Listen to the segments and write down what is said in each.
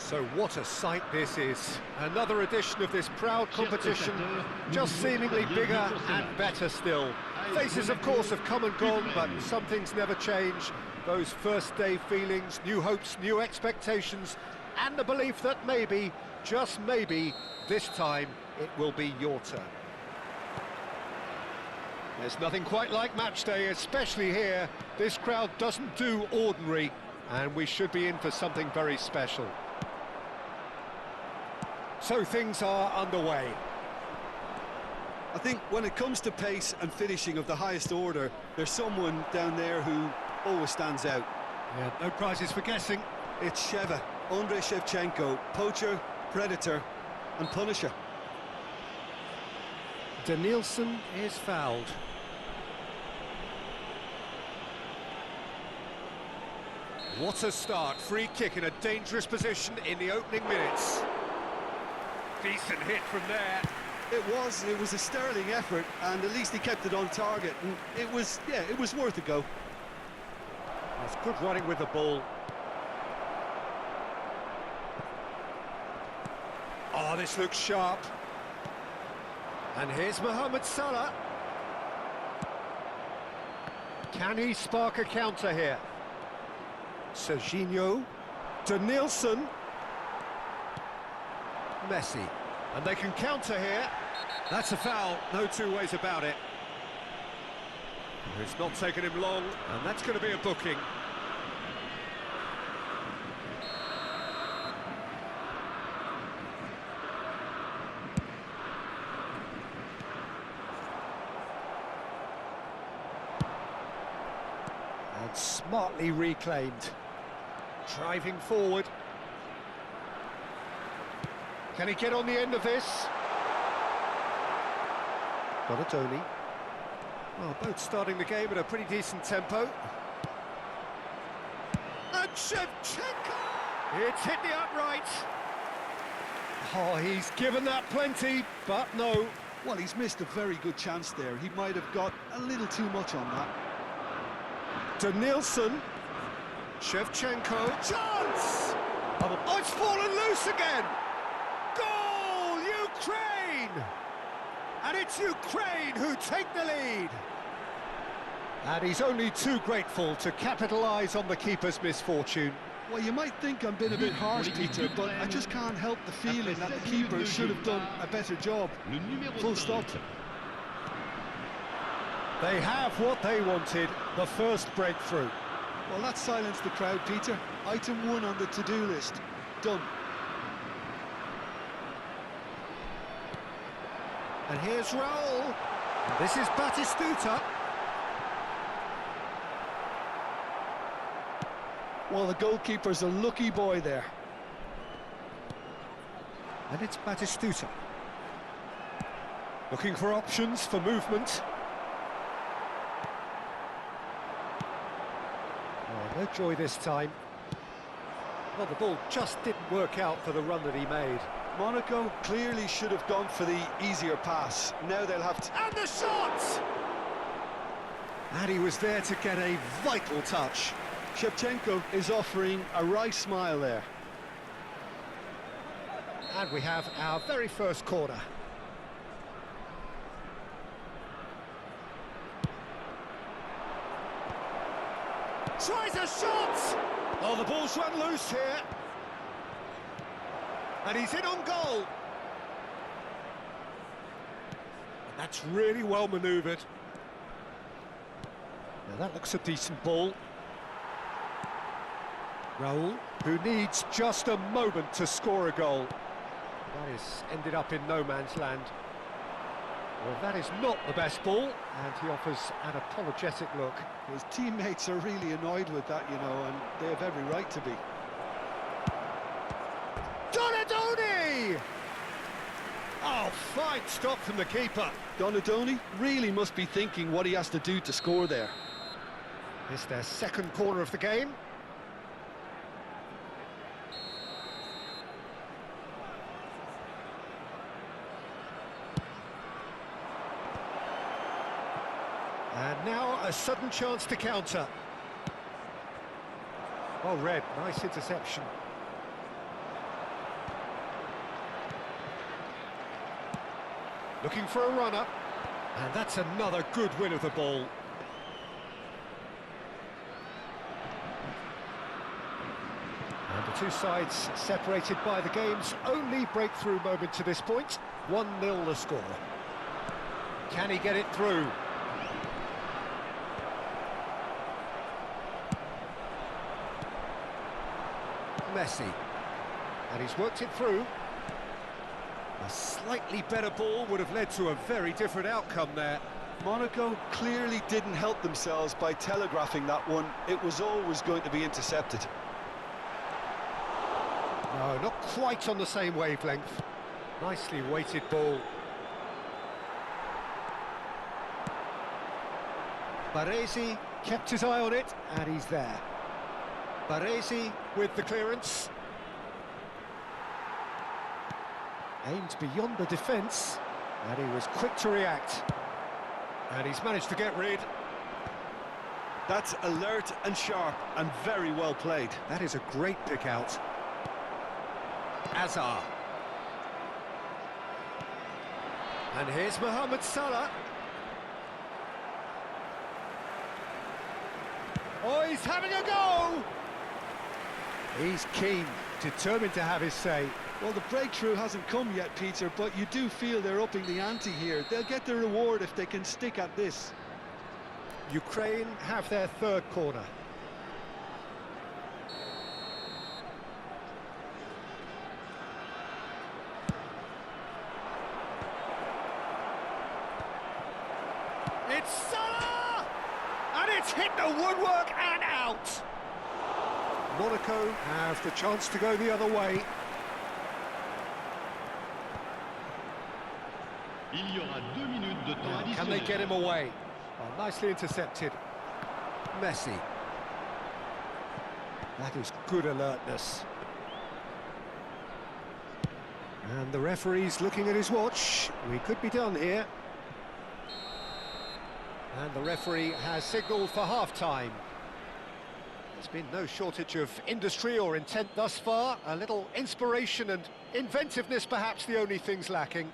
So what a sight this is. Another edition of this proud competition, just seemingly bigger and better still. Faces, of course, have come and gone, but some things never change. Those first day feelings, new hopes, new expectations, and the belief that maybe, just maybe, this time it will be your turn. There's nothing quite like match day, especially here. This crowd doesn't do ordinary, and we should be in for something very special. So things are underway. I think when it comes to pace and finishing of the highest order, there's someone down there who always stands out. Yeah, no prizes for guessing. It's Sheva, Andrei Shevchenko, poacher, predator and punisher. Danielson is fouled. What a start, free kick in a dangerous position in the opening minutes. Decent hit from there. It was a sterling effort, and at least he kept it on target, and it was worth a go. That's good running with the ball. Oh, this looks sharp. And here's Mohamed Salah. Can he spark a counter here? Serginho, Danielson, Messi, and they can counter here. That's a foul, no two ways about it. It's not taken him long, and that's going to be a booking. And smartly reclaimed. Driving forward. Can he get on the end of this? Donatoni. Well, both starting the game at a pretty decent tempo. And Shevchenko! It's hit the upright. Oh, he's given that plenty, but no. Well, he's missed a very good chance there. He might have got a little too much on that. Danielson. Shevchenko. Chance! Oh, it's fallen loose again! Goal! Ukraine! And it's Ukraine who take the lead. And he's only too grateful to capitalise on the keeper's misfortune. Well, you might think I'm being a bit harsh, Peter, but I just can't help the feeling that the keeper should have done a better job. Full stop. They have what they wanted, the first breakthrough. Well, that silenced the crowd, Peter. Item 1 on the to-do list. Done. And here's Raul. And this is Batistuta. Well, the goalkeeper's a lucky boy there. And it's Batistuta. Looking for options for movement. Oh, no joy this time. Well, the ball just didn't work out for the run that he made. Monaco clearly should have gone for the easier pass. Now they'll have to... And the shot! And he was there to get a vital touch. Shevchenko is offering a wry smile there. And we have our very first corner. Tries a shot! Oh, the ball's run loose here. And he's in on goal. And that's really well manoeuvred. Now that looks a decent ball. Raul, who needs just a moment to score a goal. That is ended up in no man's land. Well, that is not the best ball, and he offers an apologetic look. His teammates are really annoyed with that, you know, and they have every right to be. Donadoni! Oh, fine stop from the keeper. Donadoni really must be thinking what he has to do to score there. It's their second corner of the game. And now a sudden chance to counter. Well read, nice interception. Looking for a runner. And that's another good win of the ball. And the two sides separated by the game's only breakthrough moment to this point. 1-0 the score. Can he get it through? Messi. And he's worked it through. A slightly better ball would have led to a very different outcome there. Monaco clearly didn't help themselves by telegraphing that one. It was always going to be intercepted. No, not quite on the same wavelength. Nicely weighted ball. Baresi kept his eye on it, and he's there. Baresi with the clearance. Aimed beyond the defence, and he was quick to react. And he's managed to get rid. That's alert and sharp and very well played. That is a great pick out. Azar. And here's Mohamed Salah. Oh, he's having a go! He's keen, determined to have his say. Well, the breakthrough hasn't come yet, Peter, but you do feel they're upping the ante here. They'll get the reward if they can stick at this. Ukraine have their third corner. It's Salah! And it's hit the woodwork and out! Monaco have the chance to go the other way. Il y aura 2 minutes de temps additionnel. Can they get him away? Oh, nicely intercepted. Messi. That is good alertness. And the referee's looking at his watch. We could be done here. And the referee has signalled for half-time. There's been no shortage of industry or intent thus far. A little inspiration and inventiveness, perhaps the only things lacking.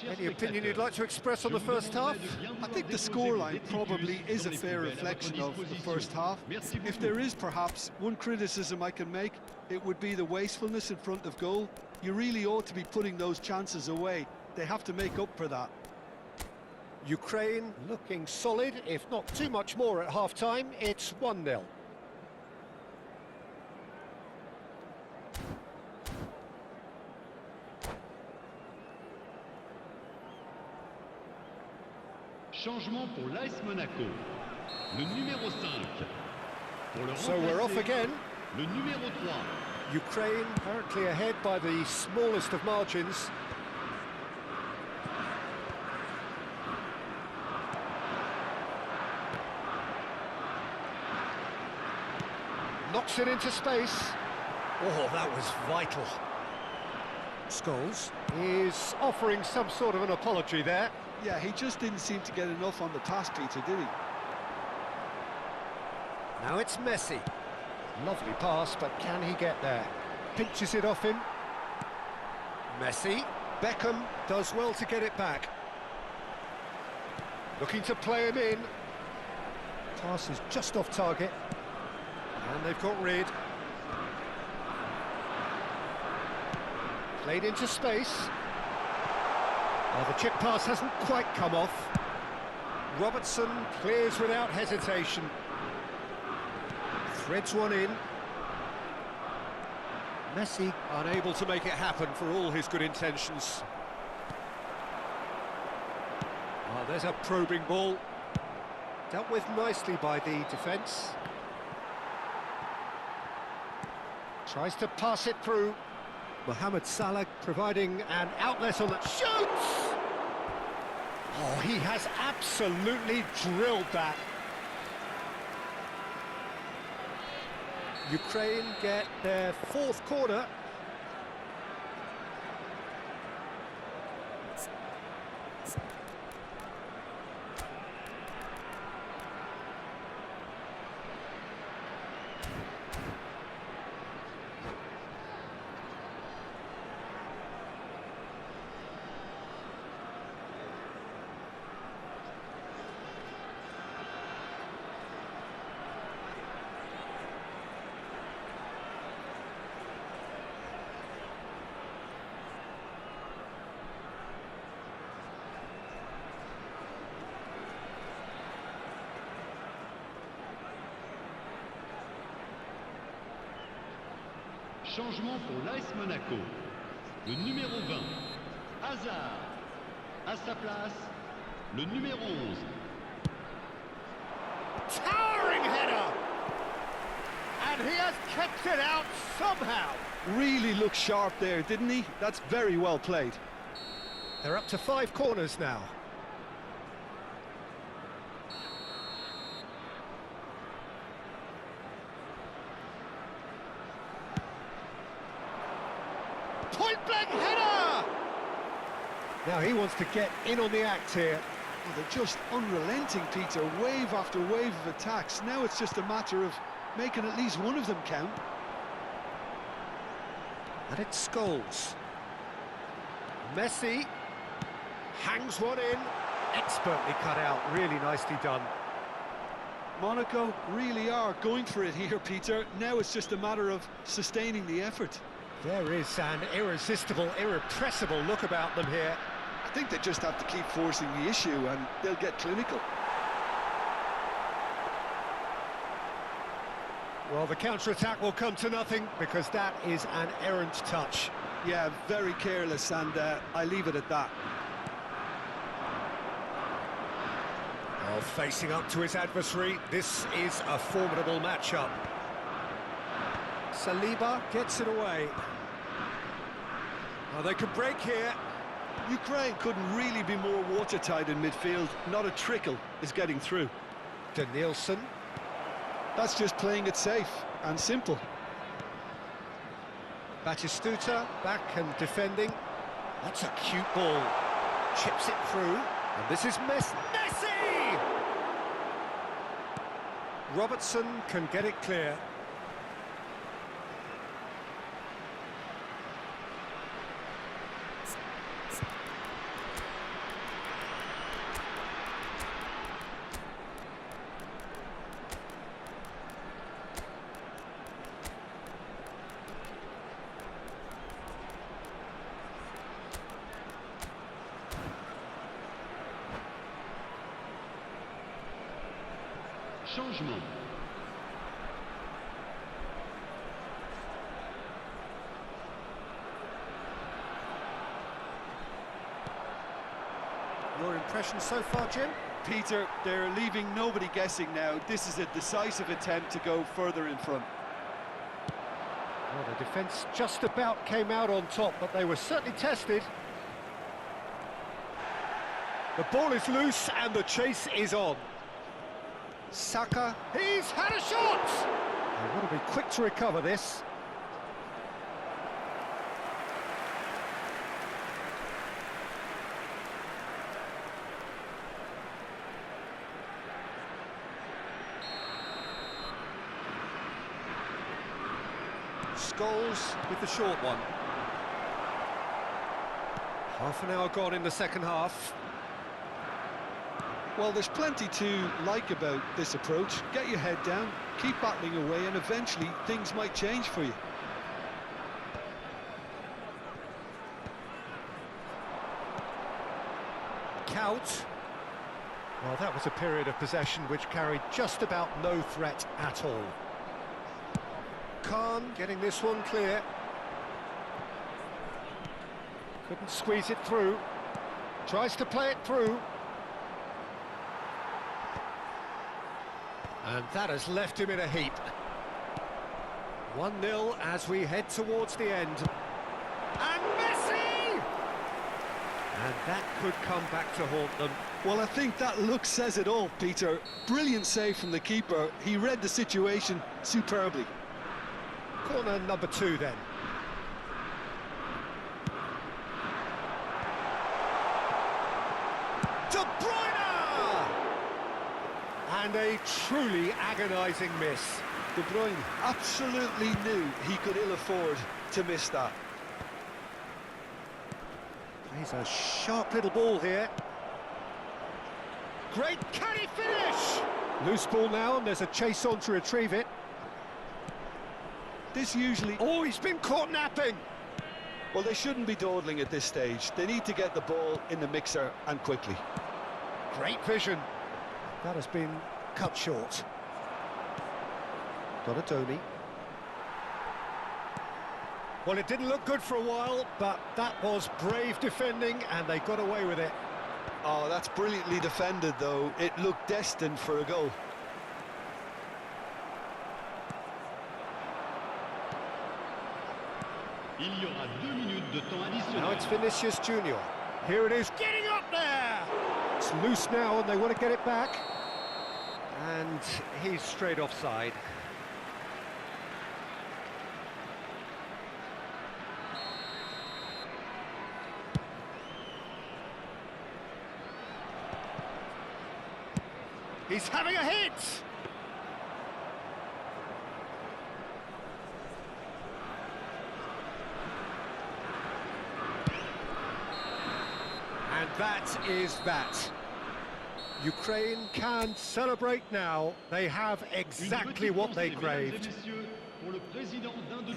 Any opinion you'd like to express on the first half? I think the scoreline probably is a fair reflection of the first half. If there is perhaps one criticism I can make, it would be the wastefulness in front of goal. You really ought to be putting those chances away. They have to make up for that. Ukraine looking solid, if not too much more at half-time. It's 1-0. Changement pour l'AS Monaco. Le numéro 5. Pour le So we're off again. Le numéro 3. Ukraine currently ahead by the smallest of margins. Knocks it into space. Oh, that was vital. Scholes is offering some sort of an apology there. Yeah, he just didn't seem to get enough on the pass, Peter, did he? Now it's Messi. Lovely pass, but can he get there? Pinches it off him. Messi. Beckham does well to get it back. Looking to play him in. Pass is just off target. And they've got rid. Played into space. Oh, the chip pass hasn't quite come off. Robertson clears without hesitation. Threads one in. Messi unable to make it happen for all his good intentions. Oh, there's a probing ball. Dealt with nicely by the defence. Tries to pass it through. Mohamed Salah providing an outlet on that. Shoots! Oh, he has absolutely drilled that. Ukraine get their fourth corner. Changement pour l'AS Monaco. Le numéro 20, Hazard. À sa place, le numéro 11. Towering header! And he has kept it out somehow. Really looked sharp there, didn't he? That's very well played. They're up to 5 corners now. Point-blank header! Now he wants to get in on the act here. Well, they're just unrelenting, Peter. Wave after wave of attacks. Now it's just a matter of making at least one of them count. And it's Scholes. Messi hangs one in. Expertly cut out, really nicely done. Monaco really are going for it here, Peter. Now it's just a matter of sustaining the effort. There is an irresistible, irrepressible look about them here. I think they just have to keep forcing the issue and they'll get clinical. Well, the counter-attack will come to nothing because that is an errant touch. Yeah, very careless, and I leave it at that. Well, facing up to his adversary, this is a formidable matchup. Saliba gets it away. Well, they could break here. Ukraine couldn't really be more watertight in midfield. Not a trickle is getting through. Danielson. That's just playing it safe and simple. Batistuta back and defending. That's a cute ball. Chips it through. And this is Messi! Robertson can get it clear. Changement. Your impression so far, Jim? Peter, they're leaving nobody guessing now. This is a decisive attempt to go further in front. Well, the defence just about came out on top, but they were certainly tested. The ball is loose and the chase is on. Saka, he's had a shot! They want to be quick to recover this. Scholes with the short one. Half an hour gone in the second half. Well, there's plenty to like about this approach. Get your head down, keep battling away, and eventually things might change for you. Count. Well, that was a period of possession which carried just about no threat at all. Khan getting this one clear. Couldn't squeeze it through. Tries to play it through. And that has left him in a heap. 1-0 as we head towards the end. And Messi! And that could come back to haunt them. Well, I think that look says it all, Peter. Brilliant save from the keeper. He read the situation superbly. Corner number 2 then. De Bruyne! And a truly agonising miss. De Bruyne absolutely knew he could ill afford to miss that. He's a sharp little ball here. Great, can he finish? Loose ball now, and there's a chase on to retrieve it. This usually... Oh, he's been caught napping. Well, they shouldn't be dawdling at this stage. They need to get the ball in the mixer and quickly. Great vision. That has been cut short. Donadoni. Well, it didn't look good for a while, but that was brave defending, and they got away with it. Oh, that's brilliantly defended, though. It looked destined for a goal. Il y aura 2 minutes de temps additionnel. Now it's Vinicius Junior. Here it is, getting up there! It's loose now, and they want to get it back. And he's straight offside. He's having a hit! And that is that. Ukraine can celebrate now. They have exactly what they craved.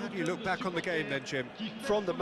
How do you look back on the game then, Jim? From the